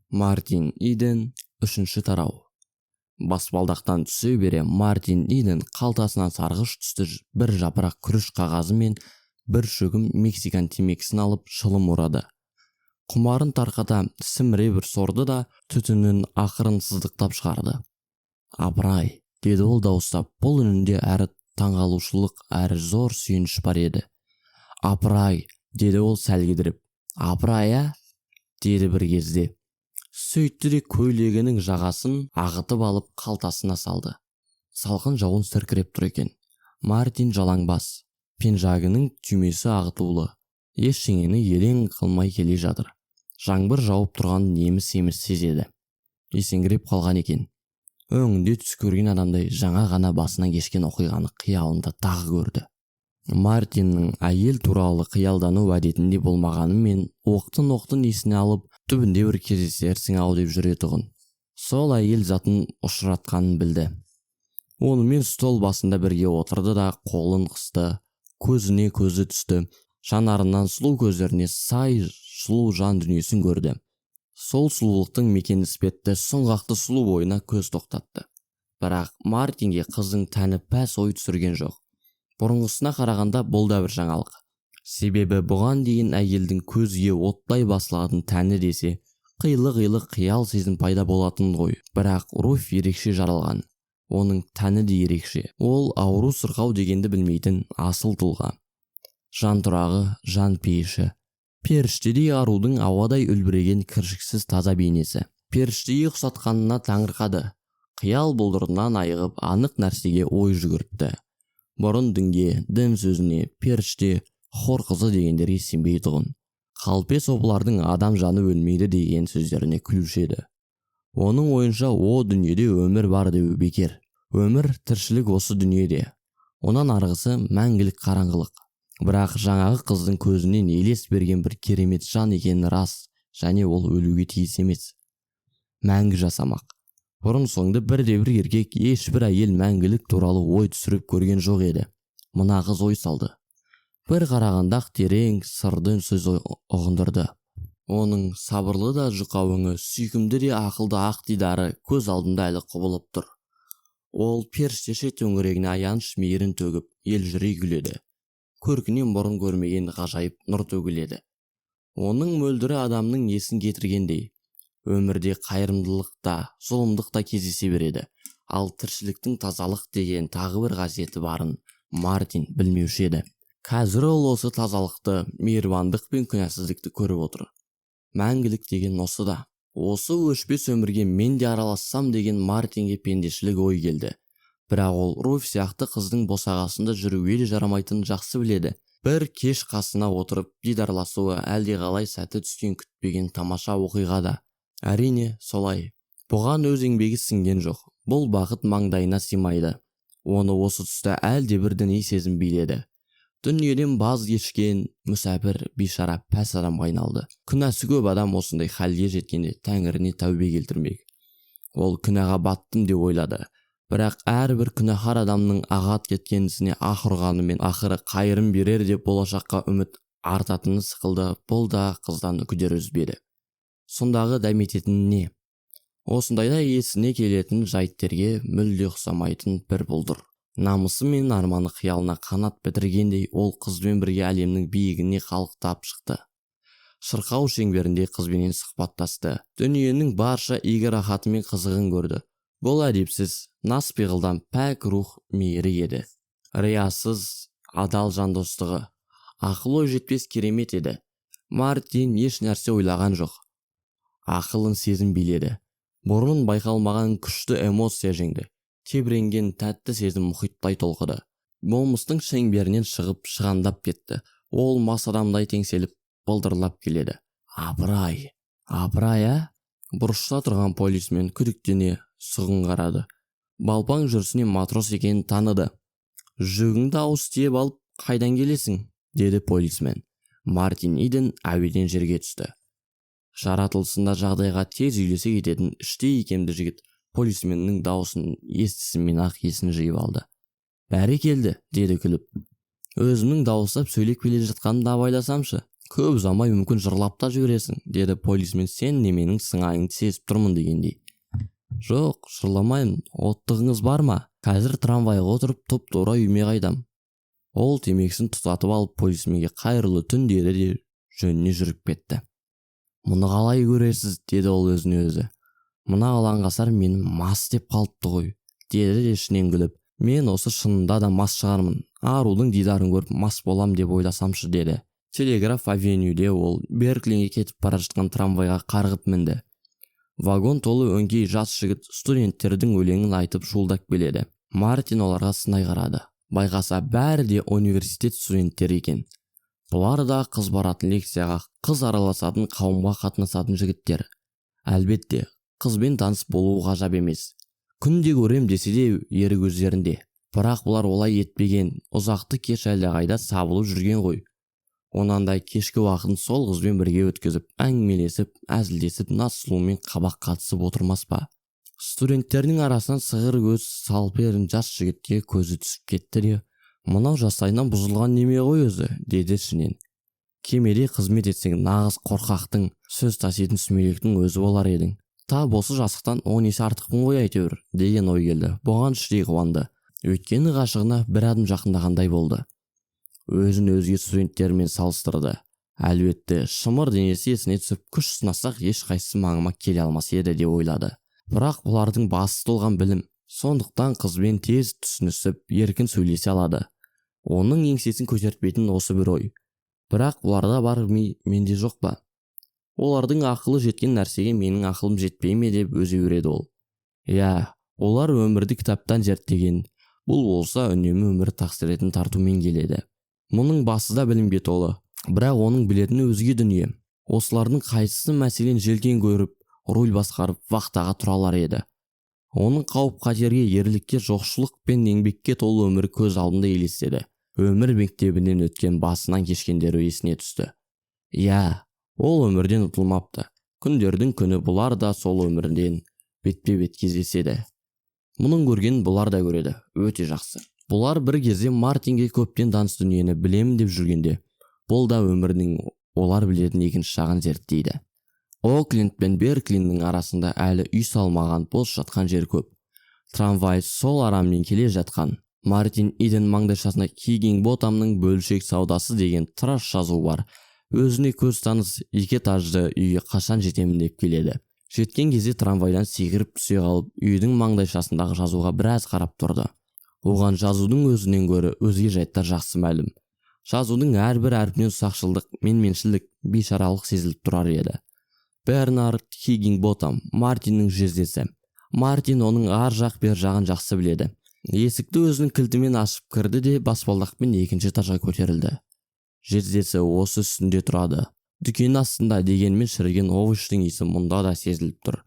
Мартин Иден 3-ші тарау. Баспалдақтан түсе бере Мартин Иден қалтасынан сарғыш түсті бір жапырақ күріш қағазы мен бір шөгім мексикан темекісін алып шылым ұрады. Құмарын тарқата сіміре бір сорды да түтінін ақырын сыздықтап шығарды. «Апыр-ай», деді ол дауыстап, бұл үнінде әрі таңғалушылық, әрі зор сүйініш бар еді. «Апыр-ай», деді ол сәл кідіріп. «Апыр-ай, ә?» деді бір кезде. Сөйтті де көйлегінің жағасын ағытып алып қалтасына салды. Салқын жауын сіркіреп тұр екен. Мартин жалаңбас, пенжагының түймесі ағытулы. Ештеңені елең қылмай келе жатыр. Жаңбыр жауып тұрған неміс-еміс сезеді. Есеңгіреп қалған екен. Өңінде түс көрген адамдай жаңа ғана басынан кешкен оқиғаны қиялында тағы көрді. Мартиннің әйел туралы қиялдану әдетінде болмағанымен оқтын-оқтын есіне алып, түбінде бір кездесерсің-ау деп жүретұғын. Сол әйел затын ұшыратқанын білді. Онымен стол басында бірге отырды да қолын қысты, көзіне көзі түсті. Жанарынан сұлу көздеріне сай сұлу жан дүниесін көрді. Сол сұлулықтың мекені іспетті сұңғақты сұлу бойына көз тоқтатты. Бірақ Мартинге қыздың тәні пәс ой түсірген жоқ. Бұрынғысына қарағанда бұл да бір жаңалық. Себебі бұған дейін әйелдің көзге оттай басылатын тәні десе, қилы-қилы қиял сезім пайда болатын ғой. Бірақ Руфь ерекше жаралған. Оның тәні де ерекше. Ол ауру сырқау дегенді білмейтін асыл тұлға. Жан тұрағы, жан пейіші. Періштедей арудың ауадай үлбіреген кіршіксіз таза бейнесі. Періштеге ұқсатқанына таңырқады. Қиял бұлдырынан айығып, анық нәрсеге ой жүгіртті. Бұрын дінге, дін сөзіне, періште, хор қызы дегендерге сенбей тұғын. Қалпес опылардың адам жаны өлмейді деген сөздеріне күлуші еді. Оның ойынша о дүниеде өмір бар деу бекер. Өмір, тіршілік осы дүниеде. Онан арғысы мәңгілік қараңғылық. Бірақ жаңағы қыздың көзінен елес берген бір керемет жан екені рас, және ол өлуге тиіс емес. Мәңгі жасамақ. Бұрын соңды бірде-бір еркек ешбір әйел мәңгілік туралы ой түсіріп көрген жоқ еді. Мына қыз ой салды. Бір қарағандақ терең, сырды сөз ұғындырды. Оның сабырлы да жұқа өңі, сүйкімді де ақылды ақ дидары көз алдында әлі құбылып тұр. Ол періштеше төңірегіне аяныш мейірін төгіп, елжірей күледі. Көркінен бұрын көрмеген ғажайып нұр төгіледі. Оның мөлдірі адамның есін кетіргендей. Өмірде қайырымдылық та, зұлымдық та кездесе береді. Ал тіршіліктің тазалық деген тағы бір қасиеті барын Мартин білмеуші еді. Қазір ол осы тазалықты, мейірбандық пен күнәсіздікті көріп отыр. Мәңгілік деген осы да. Осы өшпес өмірге мен де аралассам деген Мартинге пендешілік ой келді. Бірақ ол Руфь сияқты қыздың босағасында жүруге де жарамайтынын жақсы біледі. Бір кеш қасына отырып дидарласуы әлде қалай сәті түскен күтпеген тамаша оқиға да. Әрине, солай. Бұған өз еңбегі сіңген жоқ. Бұл бақыт маңдайына симайды. Оны осы тұста әлде бір діни сезім биледі. Дүниеден баз кешкен мүсәпір бейшара пәс адамға айналды. Күнәсі көп адам осындай халге жеткенде Тәңіріне тәубе келтірмек. Ол күнәға баттым деп ойлады. Бірақ әрбір күнәһар адамның ағат кеткенісіне аһ ұрғанымен ақыры қайырым берер деп болашаққа үміт артатыны сықылды. Бұл да қыздан үкідер үзбеді. Сондағы дәмететін не? Осындайда есіне келетін жайттерге мүлде ұқсамайтын бір бұлдыр. Намысы мен арманы қиялына қанат бітіргендей ол қызбен бірге әлемнің биігіне қалықтап шықты. Шырқау шеңберінде қызбенен сұхбаттасты. Дүниенің барша игі рахаты мен қызығын көрді. Бұл әдепсіз, нас пиғылдан пәк рух мейірі еді. Риясыз, адал жан достығы. Ақыл ой жетпес керемет еді. Мартин еш нәрсе ойлаған жоқ. Ақылын сезім биледі. Бұрын байқалмаған күшті эмоция жеңді. Тебіренген тәтті сезім мұхиттай толқыды. Болмыстың шеңберінен шығып шығандап кетті. Ол мас адамдай теңселіп, былдырлап келеді. Апыр-ай, ә? Бұрышта тұрған полисмен күдіктене сұғын қарады. Балпаң жүрісіне матрос екенін таныды. Жүгіңді ауыз тиеп алып, қайдан келесің? Деді полисмен. Мартин Иден әуеден жерге түсті. Жаратылысында жағдайға тез үйлесе кететін іштей икемді жігіт полисменнің даусын естісімен-ақ есін жиып алды. Бәрекелді, деді күліп. Өзімнің дауыстап сөйлеп келе жатқанымды абайласамшы. Көп ұзамай мүмкін жырлап та жібересің, деді полисмен сен неменің сыңайыңды сезіп тұрмын дегендей. Жоқ, жырламаймын, оттығыңыз бар ма? Қазір трамвайға отырып тұп-тура үйіме қайдам. Ол темекісін тұтатып алып полисменге қайырлы түн деді де жөніне жүріп кетті. Мұны қалай көресіз, деді ол өзіне өзі. Мына алаңғасар мені мас деп қалыпты ғой, деді де ішінен күліп. Мен осы шынында да мас шығармын, арудың дидарын көріп мас болам деп ойласамшы, деді. Телеграф авенюде ол Берклиге кетіп бара жатқан трамвайға қарғып мінді. Вагон толы өңкей жас жігіт студенттердің өлеңін айтып шуылдап келеді. Мартин оларға сынай қарады. Байқаса бәрі де университет студенттері екен. Бұлар да қыз баратын лекцияға, қыз араласатын қауымға қатынасатын жігіттер. Әлбетте, қызбен таныс болу ғажап емес. Күнде көрем десе де ерік өздерінде. Бірақ бұлар олай етпеген, ұзақты кеш әлдеқайда сабылып жүрген ғой. Онандай кешкі уақытын сол қызбен бірге өткізіп, әңгімелесіп, әзілдесіп, насылумен қабақ қатысып отырмас па? Студенттердің арасынан сығыр көз салперін жас жігітке көзі түсіп кетті де, мынау жастайынан бұзылған неме ғой өзі, деді ішінен. Кемеде қызмет етсең нағыз қорқақтың, сөз таситын сүмелектің өзі болар едің. Тап осы жасықтан 10 есе артықпын ғой әйтеуір, деген ой келді. Бұған іштей қуанды. Өйткені ғашығына бір адым жақындағандай болды. Өзін өзге студенттермен салыстырды. Әлбетте, шымыр денесі есіне түсіп, күш сынасақ ешқайсысы маңыма келе алмас еді деп ойлады. Бірақ бұлардың басы толған білім, сондықтан қызбен тез түсінісіп, еркін сөйлесе алады. Оның еңсесін көтертпейтін осы бір ой. Бірақ бұларда бар менде жоқ па? Олардың ақылы жеткен нәрсеге менің ақылым жетпей ме деп өзі өреді ол. Иә, олар өмірді кітаптан зерттеген. Бұл болса үнемі өмір тақсіретін тартумен келеді. Мұның басы да білімге толы, бірақ оның білетіні өзге дүние. Осылардың қайсысы мәселен желкен көріп, руль басқарып вақтаға тұралар еді. Оның қауіп-қатерге, ерлікке, жоқшылық пен еңбекке толы өмір көз алдында елестеді. Өмір мектебінен өткен басынан кешкендері есіне түсті. Иә, ол өмірден ұтылмапты. Күндердің күні бұлар да сол өмірден бетпе-бет кездеседі. Мұның көргенін бұлар да көреді, өте жақсы. Бұлар бір кезде Мартинге көптен таныс дүниені білемін деп жүргенде, бұл да өмірдің олар білетін екінші жағын зерттейді. Окленд пен Берклиннің арасында әлі үй салмаған бос жатқан жер көп. Трамвай сол араммен келе жатқан. Мартин Иден маңдайшасына Хиггинботамның бөлшек саудасы деген тыраш жазу бар. Өзіне көз таныс екі этажды үйге қашан жетемін деп келеді. Жеткен кезде трамвайдан секіріп түсе қалып, үйдің маңдайшасындағы жазуға біраз қарап тұрды. Оған жазудың өзінен гөрі өзге жайттар жақсы мәлім. Жазудың әрбір әрпінен ұсақшылдық, менменшілдік, бейшаралық сезіліп тұрар еді. Бернард Хиггинботам, Мартиннің жездесі. Мартин оның ар жақ бер жағын жақсы біледі. Есікті өзінің кілтімен ашып кірді де баспалдақпен екінші этажға көтерілді. Жездесі осы үстінде тұрады. Дүкен астында, дегенмен шіріген овощтың иісі мұнда да сезіліп тұр.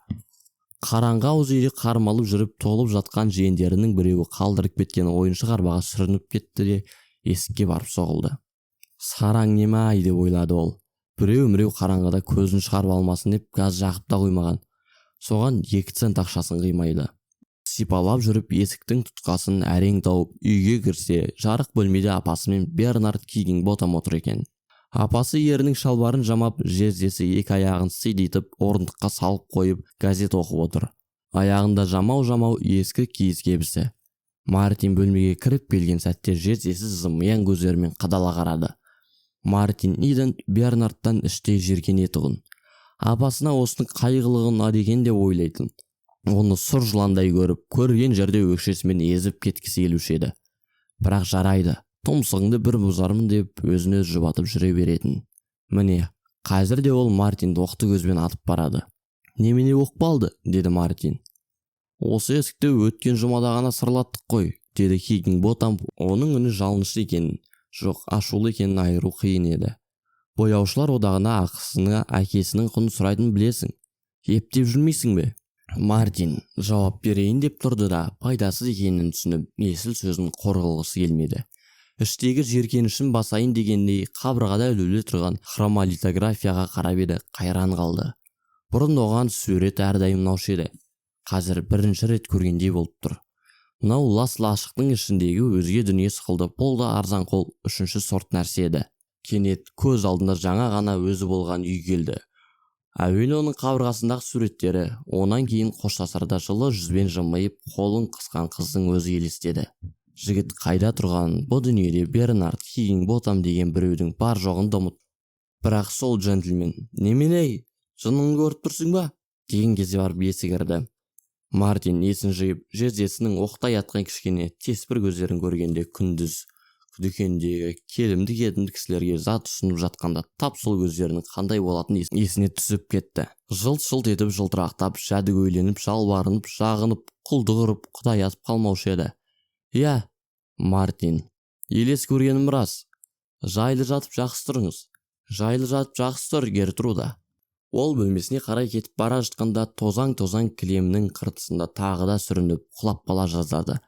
Қараңғы ауыз үйде қармалып жүріп толып жатқан жиендерінің біреуі қалдырып кеткен ойыншық арбаға сүрініп кетті де есікке барып соғылды. Сараң неме-ай деп ойлады ол. Біреу қараңғыда көзін шығарып алмасын деп газ жағып та қоймаған. Соған 2 цент ақшасын қимайды. Сипалап жүріп есіктің тұтқасын әрең тауып үйге кірсе, жарық бөлмеде апасы мен Бернард Хиггинботам отыр екен. Апасы ерінің шалбарын жамап, жездесі 2 аяғын сидитіп, орындыққа салып қойып, газет оқып отыр. Аяғында жамау ескі киіз кебісі. Мартин бөлмеге кіріп келген сәтте жездесі зымиян көздерімен қадала қарады. Мартин Иден Бернардтан іштей жеркене тұғын. Апасына осының қайғылығын адеген деп ойлайтын. Оны сұр жыландай көріп, көрген жерде өкшесімен езіп кеткісі келуші еді. Бірақ жарайды, тұмсығыңды бір бұзармын деп өзін-өз жұбатып жүре беретін. Міне, қазір де ол Мартинді оқты көзбен атып барады. Немене оқпалды, деді Мартин. Осы есікті өткен жұмада ғана сырлаттық қой, деді Хиггинботам. Оның үні жалынышты екенін, жоқ ашулы екенін айыру қиын еді. Бояушылар одағына ақысына әкесінің құнын сұрайтын білесің. Ептеп жүрмейсің бе? Мартин жауап берейін деп тұрды да, пайдасыз екенін түсініп, есіл сөзін қорғылғысы келмеді. Іштегі жеркенішін басайын дегендей қабырғада ілулі тұрған хромолитографияға қарап еді, қайран қалды. Бұрын оған сурет әрдайым ұнаушы еді. Қазір бірінші рет көргендей болып тұр. Мынау лас лашықтың ішіндегі өзге дүние сықылды, бұл да арзан қол, үшінші сорт нәрсе еді. Кенет көз алдында жаңа ғана өзі болған үй келді. Әуелі оның қабырғасындағы суреттері, онан кейін қоштасарда жылы жүзбен жымиып қолын қысқан қыздың өзі елестеді. Жігіт қайда тұрғанын, бұл дүниеде Бернард Хиггинботам деген біреудің бар жоғын да ұмыт. Бірақ сол джентльмен, немене, жыныңды көріп тұрсың ба? деген кезде барып есі кірді. Мартин есін жиып, жездесінің оқтай атқан кішкене теспір көздерін көргенде күндіз дүкендегі келімді-кетімді кісілерге зат ұсынып жатқанда тап сол көздерінің қандай болатыны есіне түсіп кетті. Жылт-жылт етіп жылтырақтап, жәдігөйленіп, жалбарынып, жағынып, құлдық ұрып, құдай атып қалмаушы еді. Иә, Мартин, елес көргенім рас. Жайлы жатып жақсы тұрыңыз. Жайлы жатып жақсы тұр, Гертруда. Ол бөлмесіне қарай кетіп бара жатқанда тозаң-тозаң кілемнің қыртысында тағы да сүрініп құлап қала жаздады.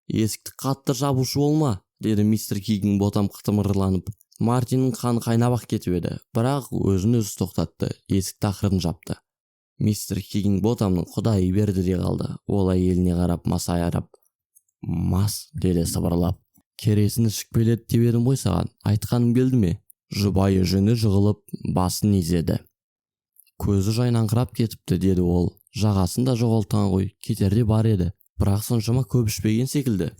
Есікті қатты жабушы болма, деді мистер Хиггинботам қытымырланып. Мартиннің қаны қайнап кетіп еді, бірақ өзін-өзі тоқтатты, есікті ақырын жапты. Мистер Хиггинботамның құдайы берді де қалды. Ол әйеліне қарап масайрап, «Мас», деді сыбырлап. «Кересін ішікпеледі деп едім ғой саған, айтқаным келді ме?» Жұбайы жүні жығылып, басын изеді. «Көзі жайнаңқырап кетіпті», деді ол. «Жағасын да жоғалтқан ғой, кетерде бар еді, бірақ соншама көп ішпеген секілді.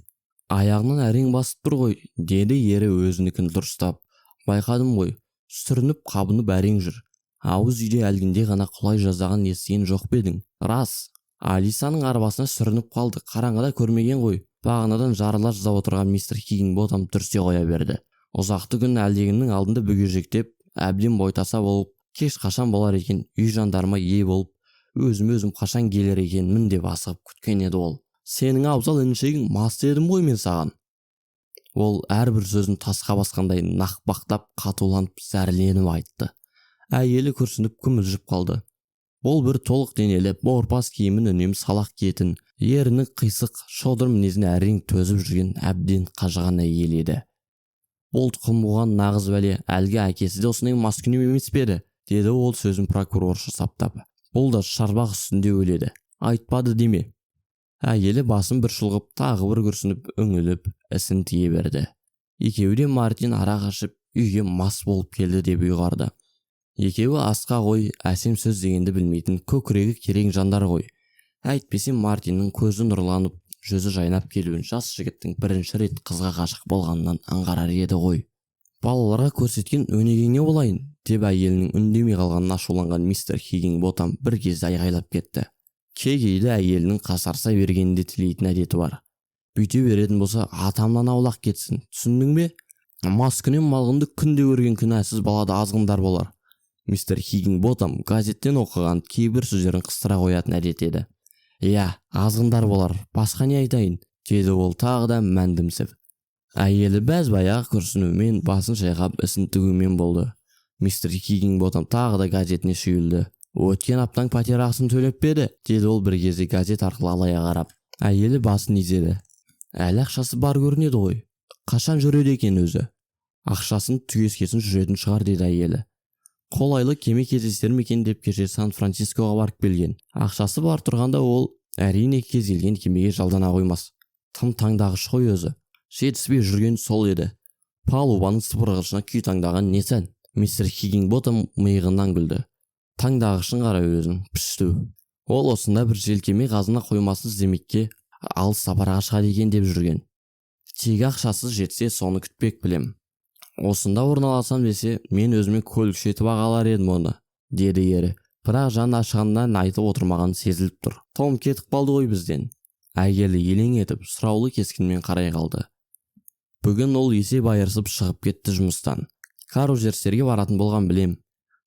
Аяғынан әрең басып тұр ғой», деді ері өзінікін дұрыстап. «Байқадым ғой, сүрініп қабынып әрең жүр. Ауыз үйде әлгінде ғана құлай жаздаған естіген жоқ па едің?» «Рас, Алисаның арбасына сүрініп қалды, қараңғыда көрмеген ғой». Бағанадан жарыла жаза отырған мистер Хиггинботам түрсе қоя берді. Ұзақты күн әлдегінің алдында бүгежектеп, әбден бойтаса болып, кеш қашан болар екен, үй жандарыма ие болып, өзім қашан келер екенмін деп асығып күткен еді ол. «Сенің абзал інішегің мас дедім ғой мен саған». Ол әрбір сөзін тасқа басқандай нақпақтап, қатуланып, зәрленіп айтты. Әйелі күрсініп күмілжіп қалды. Ол бір толық денелі, борпас киімін үнемі салақ киетін, ерінің қисық, шодыр мінезіне әрең төзіп жүрген әбден қажыған әйел еді. «Бұл тұқым нағыз бәле, әлгі әкесі де осындай маскүнем емес пе еді?» деді ол сөзін прокуроршы саптап. «Бұл да шарбақ үстінде өледі. Айтпады деме». Әйелі басын бір шұлғып, тағы бір күрсініп, үңіліп, ісін тие берді. Екеуі де Мартин арақ ашып, үйге мас болып келді деп ұйғарды. Екеуі асқа ғой, әсем сөз дегенді білмейтін көкірегі керең жандар ғой. Әйтпесе Мартиннің көзі нұрланып, жүзі жайнап келуін жас жігіттің бірінші рет қызға ғашық болғанынан аңғарар еді ғой. «Балаларға көрсеткен өнегеңе болайын», деп әйелінің үндемей қалғанын ашуланған мистер Хиггинботам бір кезде айғайлап кетті. Кей-кейде әйелінің қасарса бергенде тілейтін әдеті бар. «Бүйте беретін болса, атамнан аулақ кетсін, түсіндің бе? Маскүнем малғынды күнде көрген күнәсіз балада азғындар болар». Мистер Хиггинботам газеттен оқыған кейбір сөздерін қыстыра қоятын әдет еді. «Иә, азғындар болар, басқа не айтайын», деді ол тағы да мәндімсіп. Әйелі бәз-баяғы күрсінумен басын шайқап ісін тігумен болды. Мистер Хиггинботам тағы да газетіне шүйілді. «Өткен аптаң пәтер ақысын төлеп пе еді?» деді ол бір кезде газет арқылы алая қарап. Әйелі басын изеді. «Әлі ақшасы бар көрінеді ғой. Қашан жүреді екен өзі?» «Ақшасын түгескесін жүретін шығар», деді әйелі. «Қолайлы кеме кездестер ме екен деп кеше Сан-Францискоға барып келген. Ақшасы бар тұрғанда ол әрине кез келген кемеге жалдана қоймас. Тым таңдағыш қой өзі. Жетіспей жүрген сол еді. Палубаның сыпырғышына күй таңдаған не сән?» Мистер Хиггинботам миығынан күлді. «Таңдағышын қара өзің, пішту. Ол осында бір желкеме қазына қоймасын іздемекке алыс сапарға шығады екен деп жүрген. Тегі ақшасыз жетсе соны күтпек білем. Осында орналасам десе, мен өзіме көлік шетіп ағалар едім оны», деді ері. Бірақ жаны ашығаннан айтып отырмаған сезіліп тұр. «Том кетіп қалды ғой бізден». Әйелі елең етіп, сұраулы кескінмен қарай қалды. Бүгін ол есеп айырысып шығып кетті жұмыстан. «Каружерстерге баратын болған білем.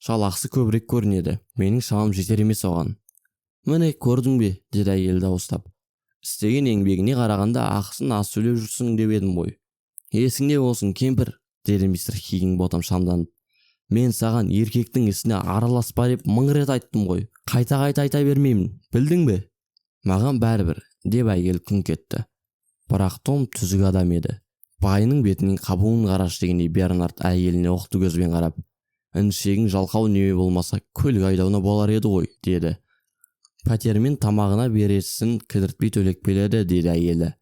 Жалақысы көбірек көрінеді. Менің шамам жетер емес оған». «Міне, көрдің бе?» деді әйел дауыстап. «Істеген еңбегіне қарағанда ақысын аз сөйлеп жүрсің деп едім ғой». «Есіңде болсын, кемпір», деді мистер Хиггинботам шамданып. «Мен саған еркектің ісіне араласпа деп мың рет айттым ғой. Қайта-қайта айта бермеймін, білдің бе?» «Маған бәрібір», деп әйел күңк етті. Бірақ Том түзік адам еді. Байының бетінен қабуын қараш дегендей Бернард әйеліне оқты көзбен қарап, «Інішегің жалқау неме болмаса көлік айдауына болар еді ғой», деді. «Пәтермен тамағына бересін кідіртпей төлеп келеді», деді әйелі.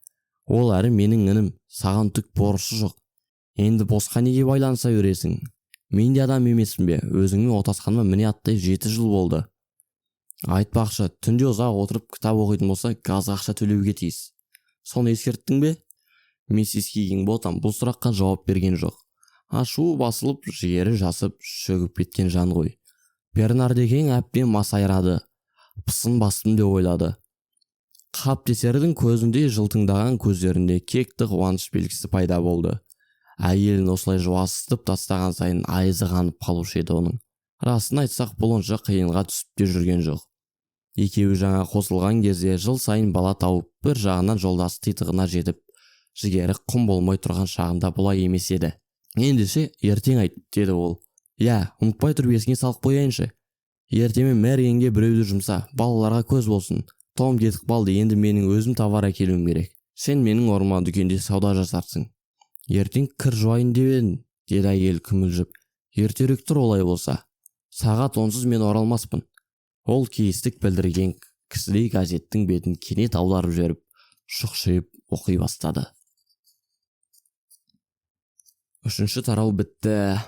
«Ол әрі менің інім, саған түк борышы жоқ. Енді босқа неге байланыса бересің?» Мен де адам емеспін бе? Өзіңмен отасқаныма міне аттай 7 жыл болды. Айтпақшы, түнде ұзақ отырып кітап оқитын болса, газға ақша төлеуге тиіс. Соны ескерттің бе? Миссис Хиггинботам бұл сұраққа жауап берген жоқ. Ашуы басылып, жігері жасып, шөгіп кеткен жан ғой. Бернардекең әбден масайрады. Пысын бастым деп ойлады. Қаптесердің көзінде жылтыңдаған көздерінде кекті қуаныш белгісі пайда болды. Әйелін осылай жуасытып тастаған сайын айызы қанып қалушы еді оның. Расын айтсақ, бұл онша қиынға түсіп те жүрген жоқ. Екеуі жаңа қосылған кезде жыл сайын бала тауып, бір жағынан жолдасы титығына жетіп, жігері құм болмай тұрған шағында бұлай емес еді. Ендеше, ертең айт, деді ол. Я, ұмытпай тұрып есіңе салып қояйыншы. Ертемен Мәргенге біреуді жұмса, балаларға көз болсын. Том кетіп қалды, енді менің өзім товар әкелуім керек. Сен менің орныма дүкенде сауда жасарсың. Ертең кір жуайын деп едім, деді әйел күмілжіп. Ертерек тұр олай болса. Сағат 10-сыз мен оралмаспын. Ол кейістік білдірген кісідей газеттің бетін кенет аударып жіберіп, шұқшиып оқи бастады. 3-ші тарау бітті.